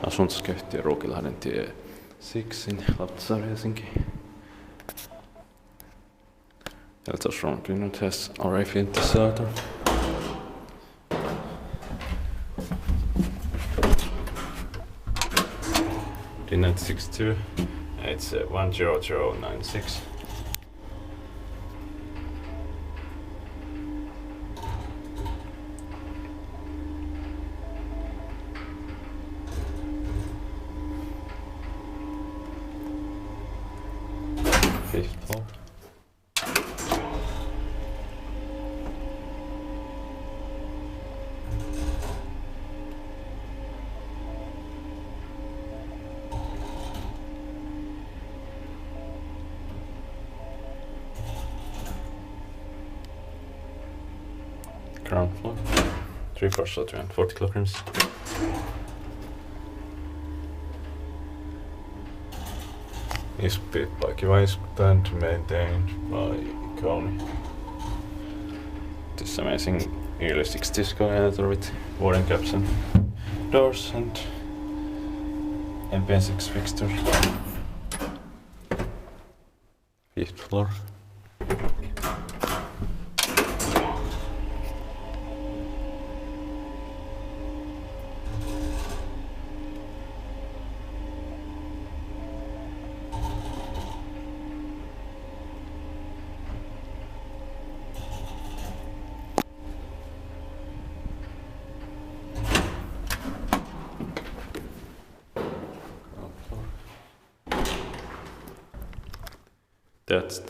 Asuntoskäyttäjä Ruukinlahdentie 6 in Lauttasaari, Helsinki. Heltos from Finland has already in the southern. Finland 62, it's 10096. Fifth floor. Ground floor. 3 floors, so 340 kilograms. Is built by Kone and maintained by Kone. This amazing early 60s elevator with warning caps and doors and MP6 fixtures. 5th floor. That's